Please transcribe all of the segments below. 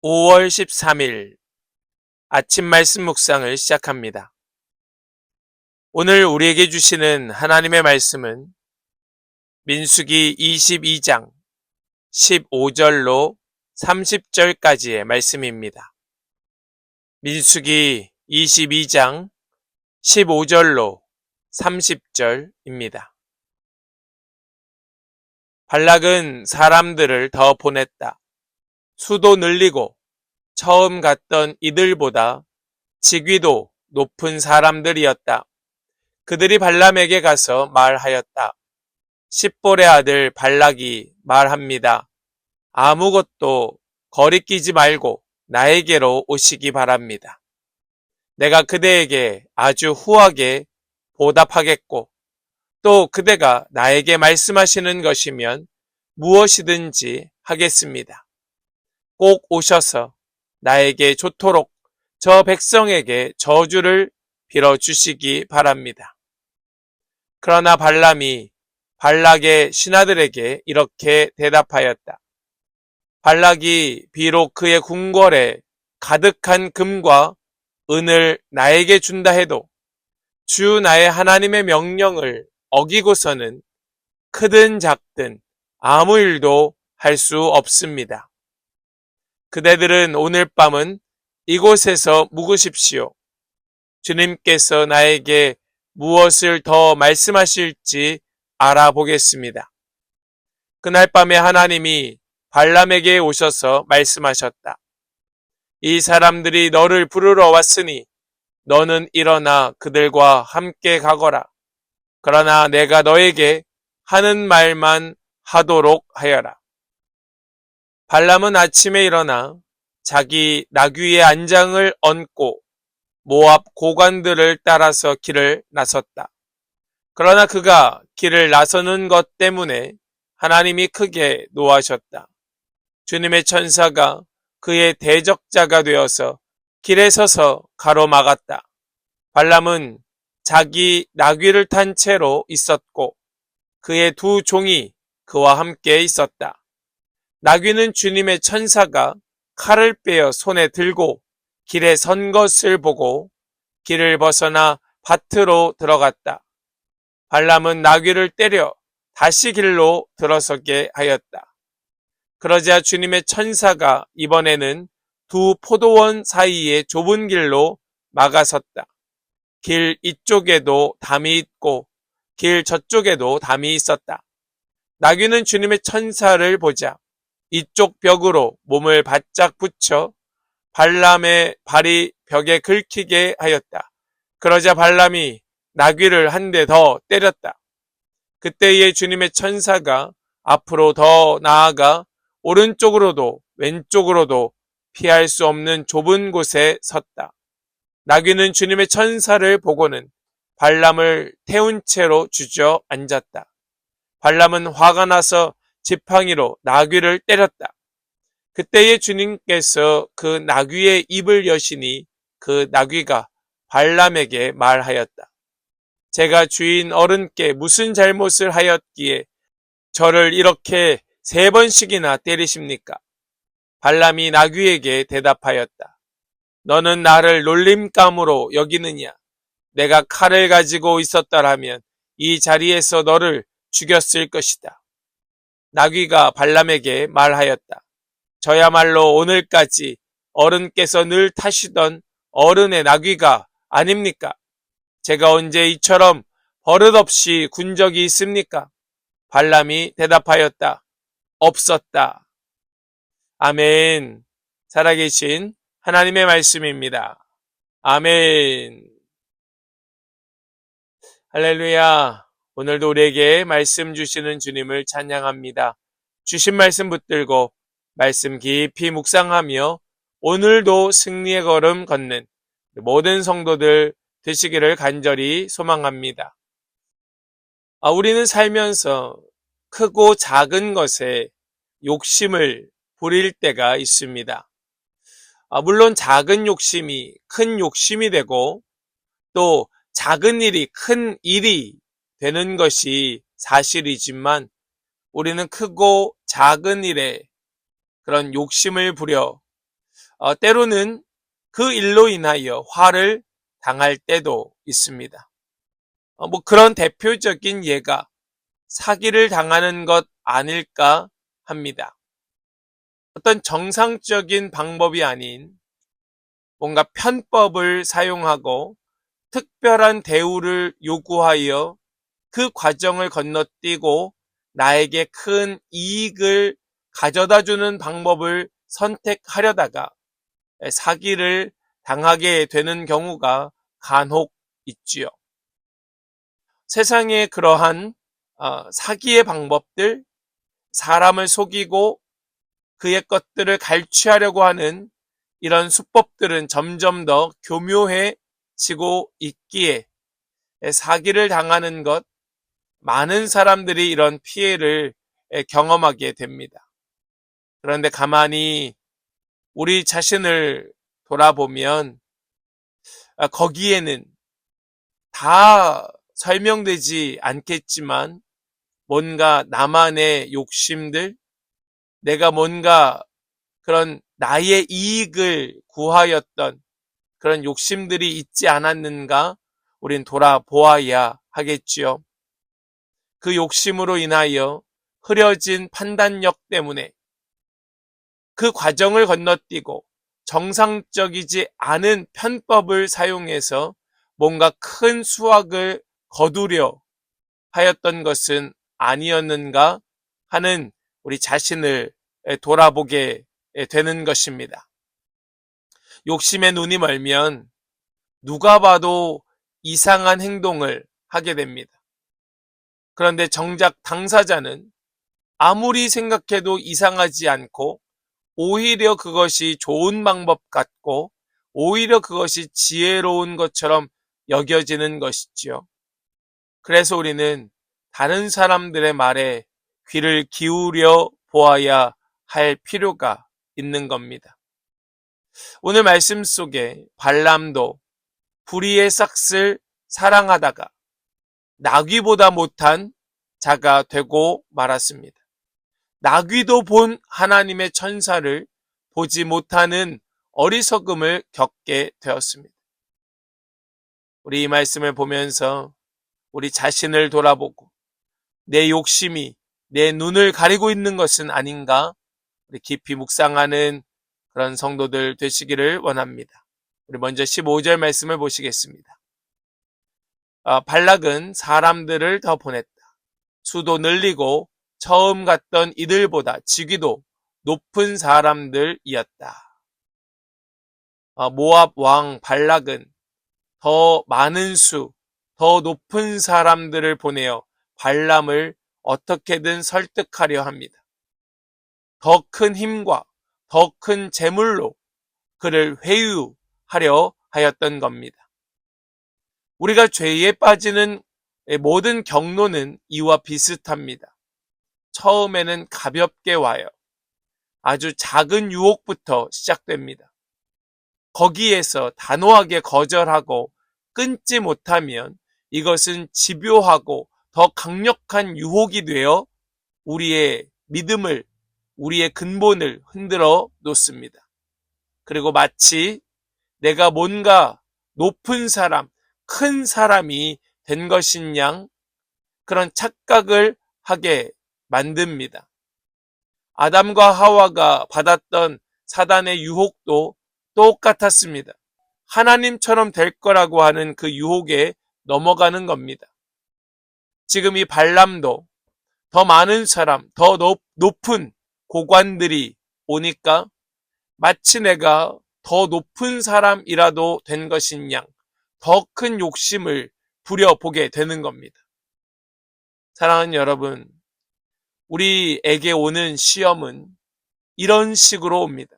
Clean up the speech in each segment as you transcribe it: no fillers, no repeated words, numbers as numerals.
5월 13일 아침 말씀 묵상을 시작합니다. 오늘 우리에게 주시는 하나님의 말씀은 민수기 22장 15절로 30절까지의 말씀입니다. 민수기 22장 15절로 30절입니다. 발락은 사람들을 더 보냈다. 수도 늘리고 처음 갔던 이들보다 직위도 높은 사람들이었다. 그들이 발람에게 가서 말하였다. 십볼의 아들 발락이 말합니다. 아무것도 거리끼지 말고 나에게로 오시기 바랍니다. 내가 그대에게 아주 후하게 보답하겠고 또 그대가 나에게 말씀하시는 것이면 무엇이든지 하겠습니다. 꼭 오셔서 나에게 좋도록 저 백성에게 저주를 빌어주시기 바랍니다. 그러나 발람이 발락의 신하들에게 이렇게 대답하였다. 발락이 비록 그의 궁궐에 가득한 금과 은을 나에게 준다 해도 주 나의 하나님의 명령을 어기고서는 크든 작든 아무 일도 할 수 없습니다. 그대들은 오늘 밤은 이곳에서 묵으십시오. 주님께서 나에게 무엇을 더 말씀하실지 알아보겠습니다. 그날 밤에 하나님이 발람에게 오셔서 말씀하셨다. 이 사람들이 너를 부르러 왔으니 너는 일어나 그들과 함께 가거라. 그러나 내가 너에게 하는 말만 하도록 하여라. 발람은 아침에 일어나 자기 나귀의 안장을 얹고 모압 고관들을 따라서 길을 나섰다. 그러나 그가 길을 나서는 것 때문에 하나님이 크게 노하셨다. 주님의 천사가 그의 대적자가 되어서 길에 서서 가로막았다. 발람은 자기 나귀를 탄 채로 있었고 그의 두 종이 그와 함께 있었다. 나귀는 주님의 천사가 칼을 빼어 손에 들고 길에 선 것을 보고 길을 벗어나 밭으로 들어갔다. 발람은 나귀를 때려 다시 길로 들어서게 하였다. 그러자 주님의 천사가 이번에는 두 포도원 사이의 좁은 길로 막아섰다. 길 이쪽에도 담이 있고 길 저쪽에도 담이 있었다. 나귀는 주님의 천사를 보자 이쪽 벽으로 몸을 바짝 붙여 발람의 발이 벽에 긁히게 하였다. 그러자 발람이 나귀를 한 대 더 때렸다. 그때에 주님의 천사가 앞으로 더 나아가 오른쪽으로도 왼쪽으로도 피할 수 없는 좁은 곳에 섰다. 나귀는 주님의 천사를 보고는 발람을 태운 채로 주저앉았다. 발람은 화가 나서 지팡이로 나귀를 때렸다. 그때에 주님께서 그 나귀의 입을 여시니 그 나귀가 발람에게 말하였다. 제가 주인 어른께 무슨 잘못을 하였기에 저를 이렇게 3번씩이나 때리십니까? 발람이 나귀에게 대답하였다. 너는 나를 놀림감으로 여기느냐? 내가 칼을 가지고 있었더라면 이 자리에서 너를 죽였을 것이다. 나귀가 발람에게 말하였다. 저야말로 오늘까지 어른께서 늘 타시던 어른의 나귀가 아닙니까? 제가 언제 이처럼 버릇없이 군 적이 있습니까? 발람이 대답하였다. 없었다. 아멘. 살아계신 하나님의 말씀입니다. 아멘. 할렐루야. 오늘도 우리에게 말씀 주시는 주님을 찬양합니다. 주신 말씀 붙들고 말씀 깊이 묵상하며 오늘도 승리의 걸음 걷는 모든 성도들 되시기를 간절히 소망합니다. 우리는 살면서 크고 작은 것에 욕심을 부릴 때가 있습니다. 물론 작은 욕심이 큰 욕심이 되고 또 작은 일이 큰 일이 되는 것이 사실이지만 우리는 크고 작은 일에 그런 욕심을 부려 때로는 그 일로 인하여 화를 당할 때도 있습니다. 그런 대표적인 예가 사기를 당하는 것 아닐까 합니다. 어떤 정상적인 방법이 아닌 뭔가 편법을 사용하고 특별한 대우를 요구하여 그 과정을 건너뛰고 나에게 큰 이익을 가져다 주는 방법을 선택하려다가 사기를 당하게 되는 경우가 간혹 있지요. 세상에 그러한 사기의 방법들, 사람을 속이고 그의 것들을 갈취하려고 하는 이런 수법들은 점점 더 교묘해지고 있기에 사기를 당하는 것, 많은 사람들이 이런 피해를 경험하게 됩니다. 그런데 가만히 우리 자신을 돌아보면 거기에는 다 설명되지 않겠지만 뭔가 나만의 욕심들, 내가 뭔가 그런 나의 이익을 구하였던 그런 욕심들이 있지 않았는가 우린 돌아보아야 하겠지요. 그 욕심으로 인하여 흐려진 판단력 때문에 그 과정을 건너뛰고 정상적이지 않은 편법을 사용해서 뭔가 큰 수확을 거두려 하였던 것은 아니었는가 하는 우리 자신을 돌아보게 되는 것입니다. 욕심에 눈이 멀면 누가 봐도 이상한 행동을 하게 됩니다. 그런데 정작 당사자는 아무리 생각해도 이상하지 않고 오히려 그것이 좋은 방법 같고 오히려 그것이 지혜로운 것처럼 여겨지는 것이지요. 그래서 우리는 다른 사람들의 말에 귀를 기울여 보아야 할 필요가 있는 겁니다. 오늘 말씀 속에 발람도 불의의 싹을 사랑하다가 나귀보다 못한 자가 되고 말았습니다. 나귀도 본 하나님의 천사를 보지 못하는 어리석음을 겪게 되었습니다. 우리 이 말씀을 보면서 우리 자신을 돌아보고 내 욕심이 내 눈을 가리고 있는 것은 아닌가 우리 깊이 묵상하는 그런 성도들 되시기를 원합니다. 우리 먼저 15절 말씀을 보시겠습니다. 발락은 사람들을 더 보냈다. 수도 늘리고 처음 갔던 이들보다 직위도 높은 사람들이었다. 모압 왕 발락은 더 많은 수, 더 높은 사람들을 보내어 발람을 어떻게든 설득하려 합니다. 더 큰 힘과 더 큰 재물로 그를 회유하려 하였던 겁니다. 우리가 죄에 빠지는 모든 경로는 이와 비슷합니다. 처음에는 가볍게 와요. 아주 작은 유혹부터 시작됩니다. 거기에서 단호하게 거절하고 끊지 못하면 이것은 집요하고 더 강력한 유혹이 되어 우리의 믿음을, 우리의 근본을 흔들어 놓습니다. 그리고 마치 내가 뭔가 높은 사람, 큰 사람이 된 것인 양 그런 착각을 하게 만듭니다. 아담과 하와가 받았던 사단의 유혹도 똑같았습니다. 하나님처럼 될 거라고 하는 그 유혹에 넘어가는 겁니다. 지금 이 발람도 더 많은 사람, 더 높은 고관들이 오니까 마치 내가 더 높은 사람이라도 된 것인 양 더 큰 욕심을 부려보게 되는 겁니다. 사랑하는 여러분, 우리에게 오는 시험은 이런 식으로 옵니다.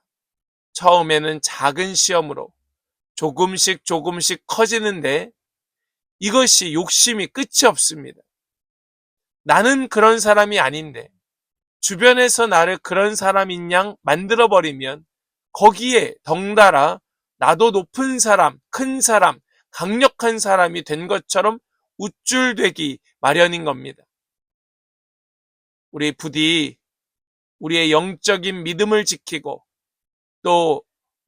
처음에는 작은 시험으로 조금씩 커지는데 이것이 욕심이 끝이 없습니다. 나는 그런 사람이 아닌데 주변에서 나를 그런 사람인 양 만들어버리면 거기에 덩달아 나도 높은 사람, 큰 사람, 강력한 사람이 된 것처럼 우쭐되기 마련인 겁니다. 우리 부디 우리의 영적인 믿음을 지키고 또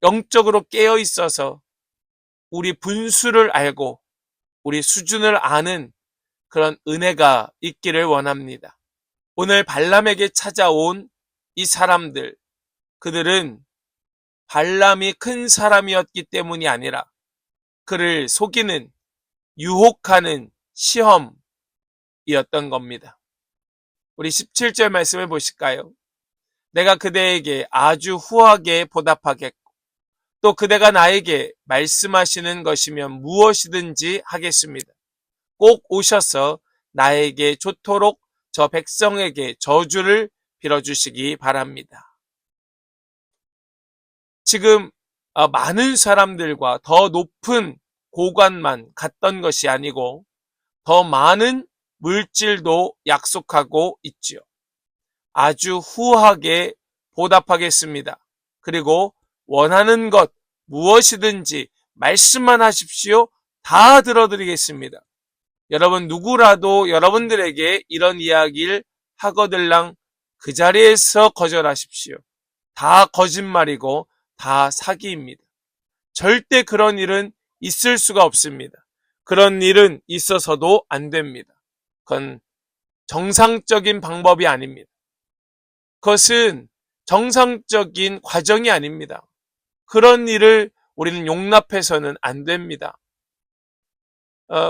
영적으로 깨어 있어서 우리 분수를 알고 우리 수준을 아는 그런 은혜가 있기를 원합니다. 오늘 발람에게 찾아온 이 사람들, 그들은 발람이 큰 사람이었기 때문이 아니라 그를 속이는, 유혹하는 시험이었던 겁니다. 우리 17절 말씀을 보실까요? 내가 그대에게 아주 후하게 보답하겠고 또 그대가 나에게 말씀하시는 것이면 무엇이든지 하겠습니다. 꼭 오셔서 나에게 좋도록 저 백성에게 저주를 빌어주시기 바랍니다. 지금 많은 사람들과 더 높은 고관만 갔던 것이 아니고 더 많은 물질도 약속하고 있지요. 아주 후하게 보답하겠습니다. 그리고 원하는 것 무엇이든지 말씀만 하십시오. 다 들어드리겠습니다. 여러분 누구라도 여러분들에게 이런 이야기를 하거들랑 그 자리에서 거절하십시오. 다 거짓말이고 다 사기입니다. 절대 그런 일은 있을 수가 없습니다. 그런 일은 있어서도 안 됩니다. 그건 정상적인 방법이 아닙니다. 그것은 정상적인 과정이 아닙니다. 그런 일을 우리는 용납해서는 안 됩니다.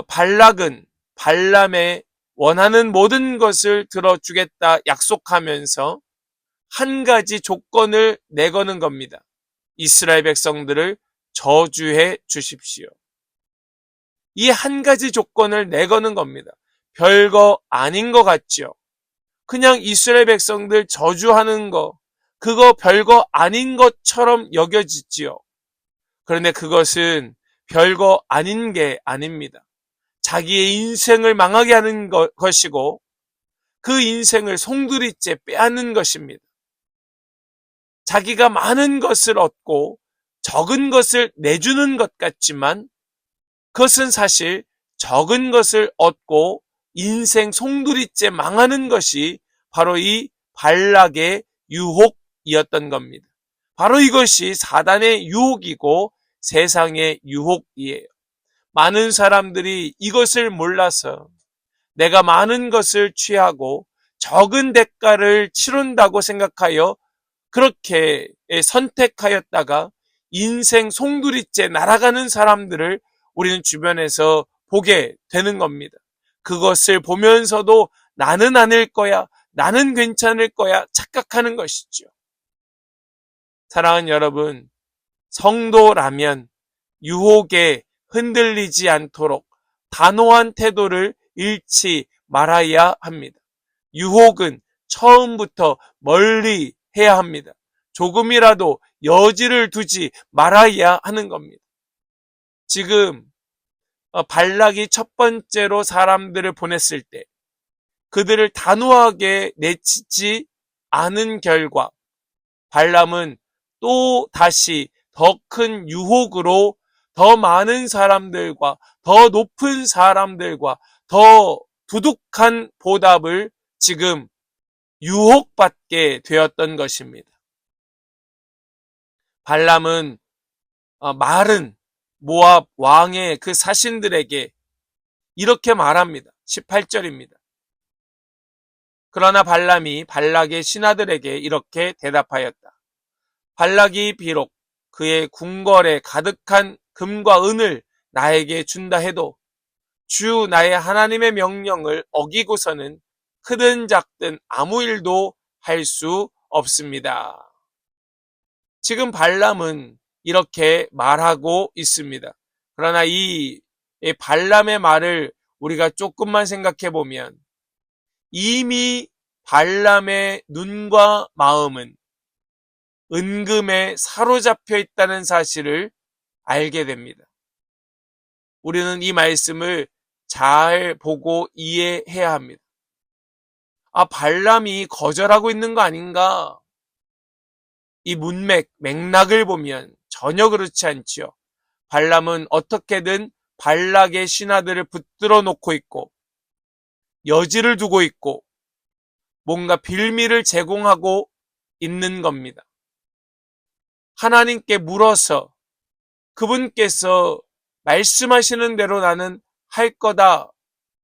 발락은 발람의 원하는 모든 것을 들어주겠다 약속하면서 한 가지 조건을 내거는 겁니다. 이스라엘 백성들을 저주해 주십시오. 이 한 가지 조건을 내거는 겁니다. 별거 아닌 것 같죠? 그냥 이스라엘 백성들 저주하는 거, 그거 별거 아닌 것처럼 여겨지지요. 그런데 그것은 별거 아닌 게 아닙니다. 자기의 인생을 망하게 하는 것이고 그 인생을 송두리째 빼앗는 것입니다. 자기가 많은 것을 얻고 적은 것을 내주는 것 같지만 그것은 사실 적은 것을 얻고 인생 송두리째 망하는 것이 바로 이 발락의 유혹이었던 겁니다. 바로 이것이 사단의 유혹이고 세상의 유혹이에요. 많은 사람들이 이것을 몰라서 내가 많은 것을 취하고 적은 대가를 치른다고 생각하여 그렇게 선택하였다가 인생 송두리째 날아가는 사람들을 우리는 주변에서 보게 되는 겁니다. 그것을 보면서도 나는 아닐 거야, 나는 괜찮을 거야 착각하는 것이죠. 사랑하는 여러분, 성도라면 유혹에 흔들리지 않도록 단호한 태도를 잃지 말아야 합니다. 유혹은 처음부터 멀리 해야 합니다. 조금이라도 여지를 두지 말아야 하는 겁니다. 지금 발락이 첫 번째로 사람들을 보냈을 때 그들을 단호하게 내치지 않은 결과 발람은 또 다시 더 큰 유혹으로 더 많은 사람들과 더 높은 사람들과 더 두둑한 보답을 지금 유혹받게 되었던 것입니다. 발람은 마른 모압 왕의 그 사신들에게 이렇게 말합니다. 18절입니다. 그러나 발람이 발락의 신하들에게 이렇게 대답하였다. 발락이 비록 그의 궁궐에 가득한 금과 은을 나에게 준다 해도 주 나의 하나님의 명령을 어기고서는 크든 작든 아무 일도 할 수 없습니다. 지금 발람은 이렇게 말하고 있습니다. 그러나 이 발람의 말을 우리가 조금만 생각해 보면 이미 발람의 눈과 마음은 은금에 사로잡혀 있다는 사실을 알게 됩니다. 우리는 이 말씀을 잘 보고 이해해야 합니다. 발람이 거절하고 있는 거 아닌가? 이 맥락을 보면 전혀 그렇지 않지요. 발람은 어떻게든 발락의 신하들을 붙들어 놓고 있고 여지를 두고 있고 뭔가 빌미를 제공하고 있는 겁니다. 하나님께 물어서 그분께서 말씀하시는 대로 나는 할 거다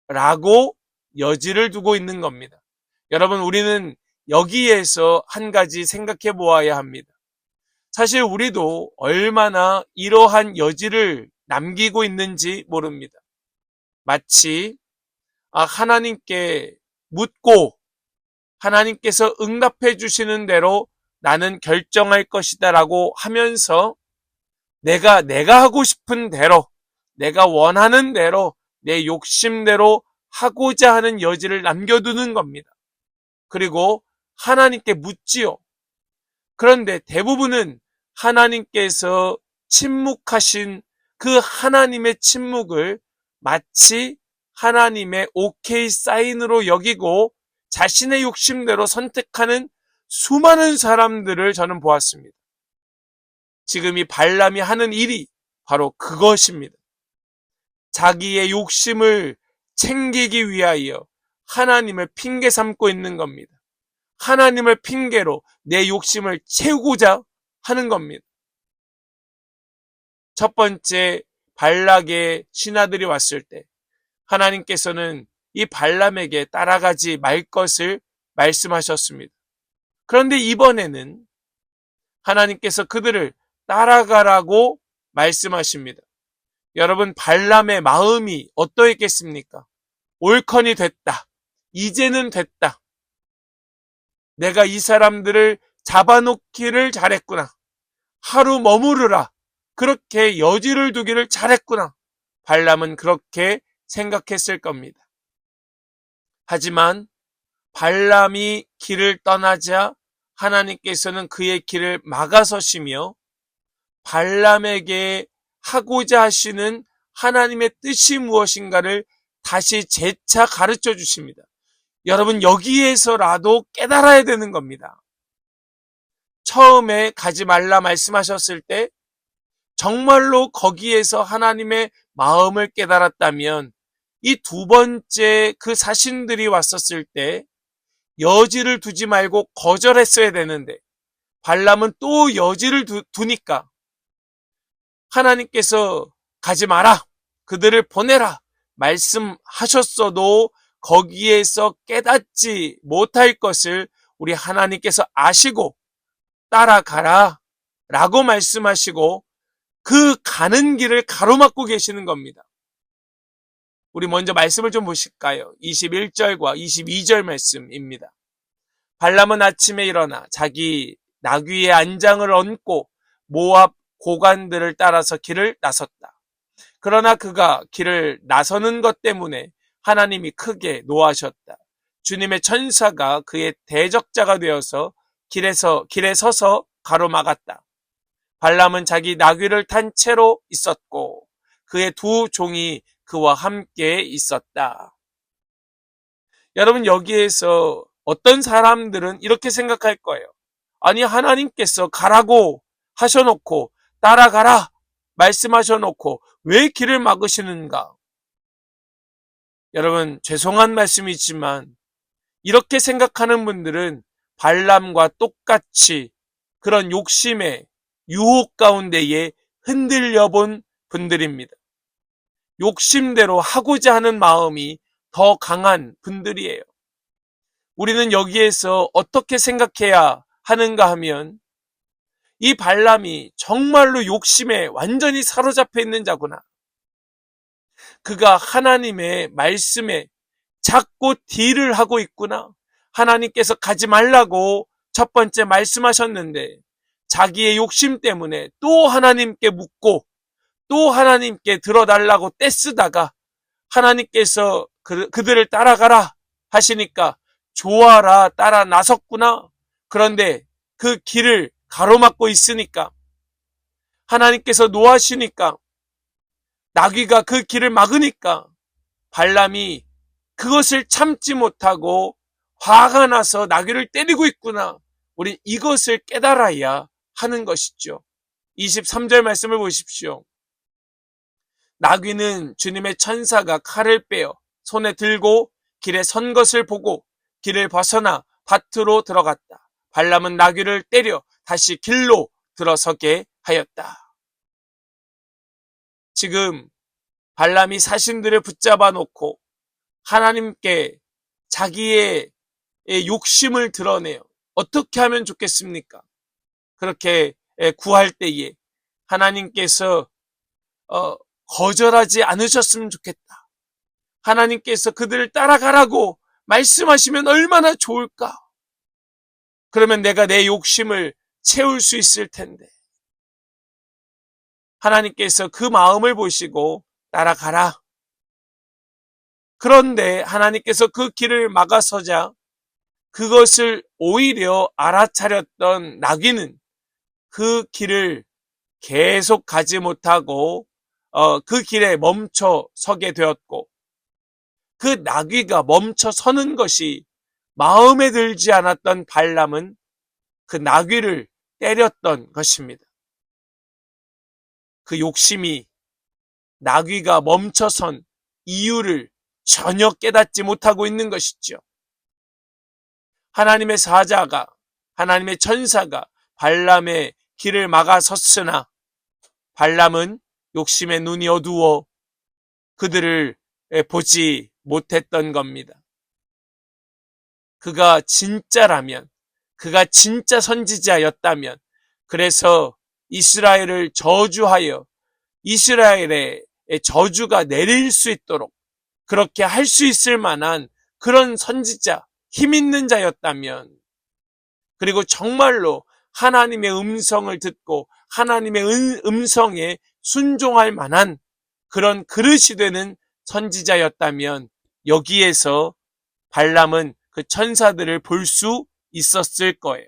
라고 여지를 두고 있는 겁니다. 여러분, 우리는 여기에서 한 가지 생각해 보아야 합니다. 사실 우리도 얼마나 이러한 여지를 남기고 있는지 모릅니다. 마치 하나님께 묻고 하나님께서 응답해 주시는 대로 나는 결정할 것이다 라고 하면서 내가 하고 싶은 대로, 내가 원하는 대로, 내 욕심대로 하고자 하는 여지를 남겨두는 겁니다. 그리고 하나님께 묻지요. 그런데 대부분은 하나님께서 침묵하신 그 하나님의 침묵을 마치 하나님의 오케이 사인으로 여기고 자신의 욕심대로 선택하는 수많은 사람들을 저는 보았습니다. 지금 이 발람이 하는 일이 바로 그것입니다. 자기의 욕심을 챙기기 위하여 하나님을 핑계 삼고 있는 겁니다. 하나님을 핑계로 내 욕심을 채우고자 하는 겁니다. 첫 번째 발락의 신하들이 왔을 때 하나님께서는 이 발람에게 따라가지 말 것을 말씀하셨습니다. 그런데 이번에는 하나님께서 그들을 따라가라고 말씀하십니다. 여러분, 발람의 마음이 어떠했겠습니까? 올컨이 됐다. 이제는 됐다. 내가 이 사람들을 잡아놓기를 잘했구나. 하루 머무르라. 그렇게 여지를 두기를 잘했구나. 발람은 그렇게 생각했을 겁니다. 하지만 발람이 길을 떠나자 하나님께서는 그의 길을 막아서시며 발람에게 하고자 하시는 하나님의 뜻이 무엇인가를 다시 재차 가르쳐 주십니다. 여러분, 여기에서라도 깨달아야 되는 겁니다. 처음에 가지 말라 말씀하셨을 때 정말로 거기에서 하나님의 마음을 깨달았다면 이 두 번째 그 사신들이 왔었을 때 여지를 두지 말고 거절했어야 되는데 발람은 또 여지를 두니까 하나님께서 가지 마라, 그들을 보내라 말씀하셨어도 거기에서 깨닫지 못할 것을 우리 하나님께서 아시고 따라가라 라고 말씀하시고 그 가는 길을 가로막고 계시는 겁니다. 우리 먼저 말씀을 좀 보실까요? 21절과 22절 말씀입니다. 발람은 아침에 일어나 자기 나귀의 안장을 얹고 모압 고관들을 따라서 길을 나섰다. 그러나 그가 길을 나서는 것 때문에 하나님이 크게 노하셨다. 주님의 천사가 그의 대적자가 되어서 길에 서서 가로막았다. 발람은 자기 나귀를 탄 채로 있었고 그의 두 종이 그와 함께 있었다. 여러분, 여기에서 어떤 사람들은 이렇게 생각할 거예요. 아니, 하나님께서 가라고 하셔놓고 따라가라 말씀하셔놓고 왜 길을 막으시는가? 여러분, 죄송한 말씀이지만 이렇게 생각하는 분들은 발람과 똑같이 그런 욕심의 유혹 가운데에 흔들려 본 분들입니다. 욕심대로 하고자 하는 마음이 더 강한 분들이에요. 우리는 여기에서 어떻게 생각해야 하는가 하면 이 발람이 정말로 욕심에 완전히 사로잡혀 있는 자구나. 그가 하나님의 말씀에 자꾸 딜을 하고 있구나. 하나님께서 가지 말라고 첫 번째 말씀하셨는데 자기의 욕심 때문에 또 하나님께 묻고 또 하나님께 들어달라고 떼쓰다가 하나님께서 그들을 따라가라 하시니까 좋아라 따라 나섰구나. 그런데 그 길을 가로막고 있으니까 하나님께서 노하시니까 나귀가 그 길을 막으니까 발람이 그것을 참지 못하고 화가 나서 나귀를 때리고 있구나. 우린 이것을 깨달아야 하는 것이죠. 23절 말씀을 보십시오. 나귀는 주님의 천사가 칼을 빼어 손에 들고 길에 선 것을 보고 길을 벗어나 밭으로 들어갔다. 발람은 나귀를 때려 다시 길로 들어서게 하였다. 지금 발람이 사신들을 붙잡아 놓고 하나님께 자기의 욕심을 드러내요. 어떻게 하면 좋겠습니까? 그렇게 구할 때에 하나님께서 거절하지 않으셨으면 좋겠다. 하나님께서 그들을 따라가라고 말씀하시면 얼마나 좋을까? 그러면 내가 내 욕심을 채울 수 있을 텐데. 하나님께서 그 마음을 보시고 따라가라. 그런데 하나님께서 그 길을 막아서자 그것을 오히려 알아차렸던 나귀는 그 길을 계속 가지 못하고 그 길에 멈춰 서게 되었고, 그 나귀가 멈춰 서는 것이 마음에 들지 않았던 발람은 그 나귀를 때렸던 것입니다. 그 욕심이 나귀가 멈춰선 이유를 전혀 깨닫지 못하고 있는 것이죠. 하나님의 사자가, 하나님의 천사가 발람의 길을 막아섰으나 발람은 욕심의 눈이 어두워 그들을 보지 못했던 겁니다. 그가 진짜라면, 그가 진짜 선지자였다면, 그래서 이스라엘을 저주하여 이스라엘의 저주가 내릴 수 있도록 그렇게 할 수 있을 만한 그런 선지자, 힘 있는 자였다면, 그리고 정말로 하나님의 음성을 듣고 하나님의 음성에 순종할 만한 그런 그릇이 되는 선지자였다면 여기에서 발람은 그 천사들을 볼 수 있었을 거예요.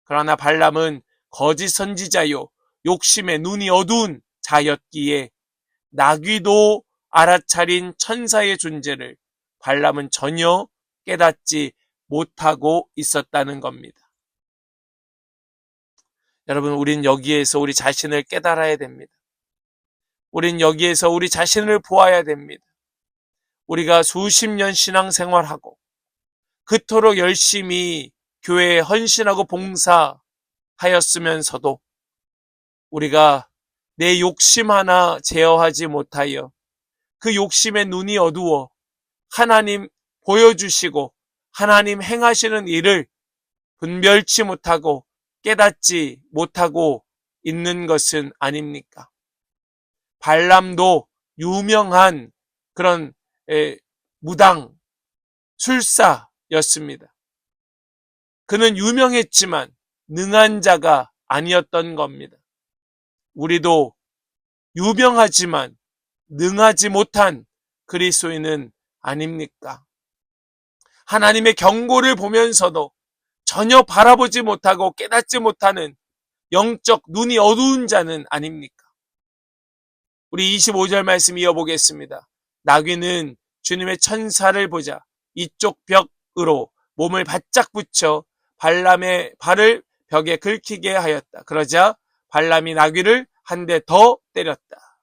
그러나 발람은 거짓 선지자요, 욕심의 눈이 어두운 자였기에 나귀도 알아차린 천사의 존재를 발람은 전혀 깨닫지 못하고 있었다는 겁니다. 여러분, 우린 여기에서 우리 자신을 깨달아야 됩니다. 우린 여기에서 우리 자신을 보아야 됩니다. 우리가 수십 년 신앙생활하고 그토록 열심히 교회에 헌신하고 봉사하였으면서도 우리가 내 욕심 하나 제어하지 못하여 그 욕심의 눈이 어두워 하나님 보여주시고 하나님 행하시는 일을 분별치 못하고 깨닫지 못하고 있는 것은 아닙니까? 발람도 유명한 그런 무당, 술사였습니다. 그는 유명했지만 능한 자가 아니었던 겁니다. 우리도 유명하지만 능하지 못한 그리스도인은 아닙니까? 하나님의 경고를 보면서도 전혀 바라보지 못하고 깨닫지 못하는 영적 눈이 어두운 자는 아닙니까? 우리 25절 말씀 이어보겠습니다. 나귀는 주님의 천사를 보자 이쪽 벽으로 몸을 바짝 붙여 발람의 발을 벽에 긁히게 하였다. 그러자 발람이 나귀를 한 대 더 때렸다.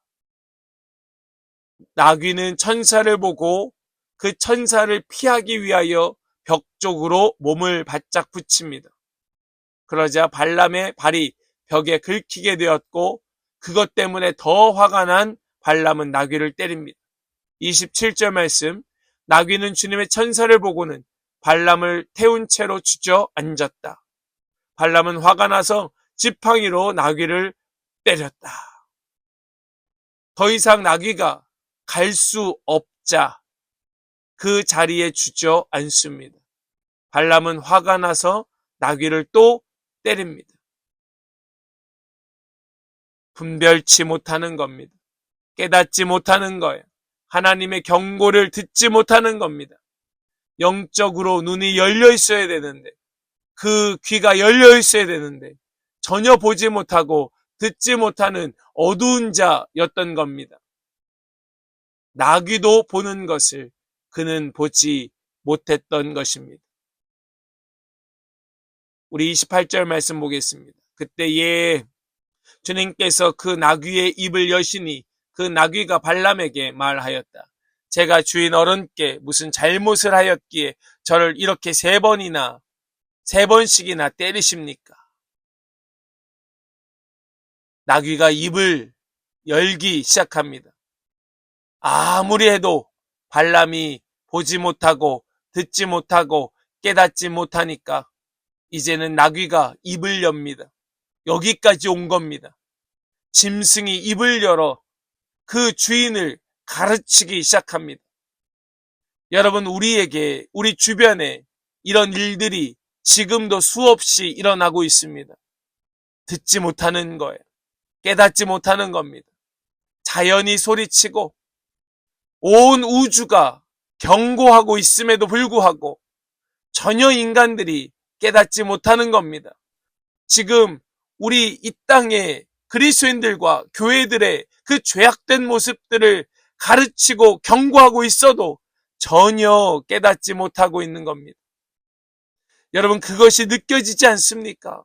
나귀는 천사를 보고 그 천사를 피하기 위하여 벽 쪽으로 몸을 바짝 붙입니다. 그러자 발람의 발이 벽에 긁히게 되었고 그것 때문에 더 화가 난 발람은 나귀를 때립니다. 27절 말씀, 나귀는 주님의 천사를 보고는 발람을 태운 채로 주저앉았다. 발람은 화가 나서 지팡이로 나귀를 때렸다. 더 이상 나귀가 갈 수 없자 그 자리에 주저앉습니다. 발람은 화가 나서 나귀를 또 때립니다. 분별치 못하는 겁니다. 깨닫지 못하는 거예요. 하나님의 경고를 듣지 못하는 겁니다. 영적으로 눈이 열려 있어야 되는데, 그 귀가 열려 있어야 되는데 전혀 보지 못하고 듣지 못하는 어두운 자였던 겁니다. 나귀도 보는 것을 그는 보지 못했던 것입니다. 우리 28절 말씀 보겠습니다. 그때에 주님께서 그 나귀의 입을 여시니 그 나귀가 발람에게 말하였다. 제가 주인 어른께 무슨 잘못을 하였기에 저를 이렇게 세 번씩이나 때리십니까? 나귀가 입을 열기 시작합니다. 아무리 해도 발람이 보지 못하고 듣지 못하고 깨닫지 못하니까 이제는 나귀가 입을 엽니다. 여기까지 온 겁니다. 짐승이 입을 열어 그 주인을 가르치기 시작합니다. 여러분, 우리에게, 우리 주변에 이런 일들이 지금도 수없이 일어나고 있습니다. 듣지 못하는 거예요. 깨닫지 못하는 겁니다. 자연이 소리치고 온 우주가 경고하고 있음에도 불구하고 전혀 인간들이 깨닫지 못하는 겁니다. 지금 우리 이 땅의 그리스도인들과 교회들의 그 죄악된 모습들을 가르치고 경고하고 있어도 전혀 깨닫지 못하고 있는 겁니다. 여러분, 그것이 느껴지지 않습니까?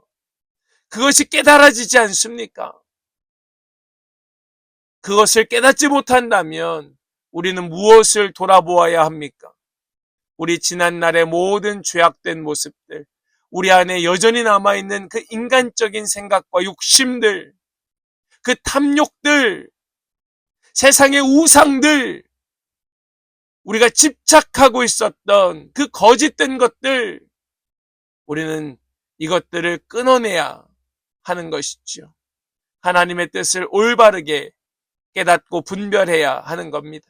그것이 깨달아지지 않습니까? 그것을 깨닫지 못한다면 우리는 무엇을 돌아보아야 합니까? 우리 지난날의 모든 죄악된 모습들, 우리 안에 여전히 남아있는 그 인간적인 생각과 욕심들, 그 탐욕들, 세상의 우상들, 우리가 집착하고 있었던 그 거짓된 것들, 우리는 이것들을 끊어내야 하는 것이죠. 하나님의 뜻을 올바르게 깨닫고 분별해야 하는 겁니다.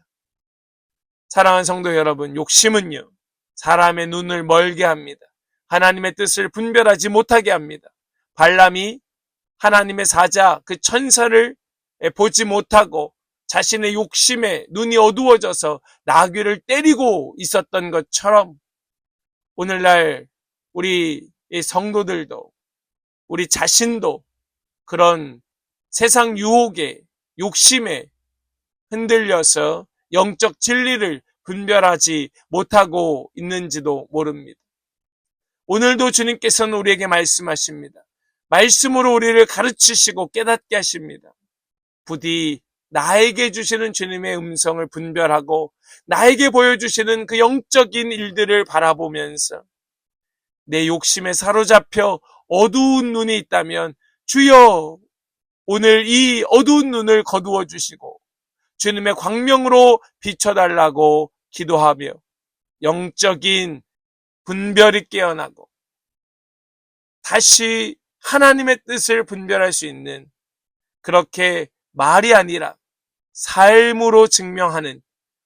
사랑하는 성도 여러분, 욕심은요, 사람의 눈을 멀게 합니다. 하나님의 뜻을 분별하지 못하게 합니다. 발람이 하나님의 사자, 그 천사를 보지 못하고 자신의 욕심에 눈이 어두워져서 나귀를 때리고 있었던 것처럼 오늘날 우리 성도들도, 우리 자신도 그런 세상 유혹에, 욕심에 흔들려서 영적 진리를 분별하지 못하고 있는지도 모릅니다. 오늘도 주님께서는 우리에게 말씀하십니다. 말씀으로 우리를 가르치시고 깨닫게 하십니다. 부디 나에게 주시는 주님의 음성을 분별하고 나에게 보여주시는 그 영적인 일들을 바라보면서 내 욕심에 사로잡혀 어두운 눈이 있다면 주여, 오늘 이 어두운 눈을 거두어 주시고 주님의 광명으로 비춰달라고 기도하며 영적인 분별이 깨어나고 다시 하나님의 뜻을 분별할 수 있는, 그렇게 말이 아니라 삶으로 증명하는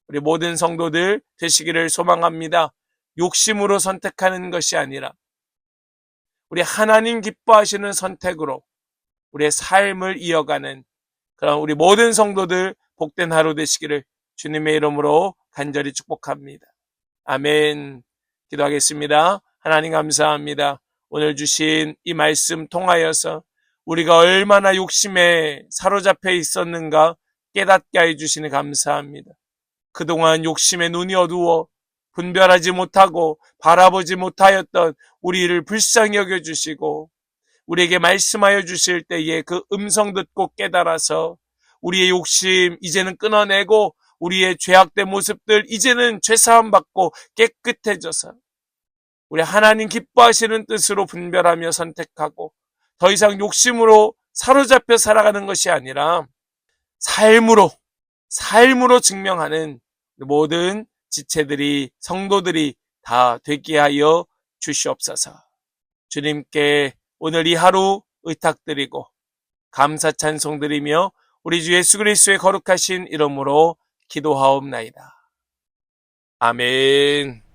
우리 모든 성도들 되시기를 소망합니다. 욕심으로 선택하는 것이 아니라 우리 하나님 기뻐하시는 선택으로 우리의 삶을 이어가는 그런 우리 모든 성도들 복된 하루 되시기를 주님의 이름으로 간절히 축복합니다. 아멘. 기도하겠습니다. 하나님 감사합니다. 오늘 주신 이 말씀 통하여서 우리가 얼마나 욕심에 사로잡혀 있었는가 깨닫게 해주시니 감사합니다. 그동안 욕심에 눈이 어두워 분별하지 못하고 바라보지 못하였던 우리를 불쌍히 여겨주시고 우리에게 말씀하여 주실 때에 그 음성 듣고 깨달아서 우리의 욕심 이제는 끊어내고 우리의 죄악된 모습들 이제는 죄사함 받고 깨끗해져서 우리 하나님 기뻐하시는 뜻으로 분별하며 선택하고 더 이상 욕심으로 사로잡혀 살아가는 것이 아니라 삶으로 증명하는 모든 지체들이, 성도들이 다 되게 하여 주시옵소서. 주님께 오늘 이 하루 의탁드리고 감사 찬송드리며 우리 주 예수 그리스도의 거룩하신 이름으로 기도하옵나이다. 아멘.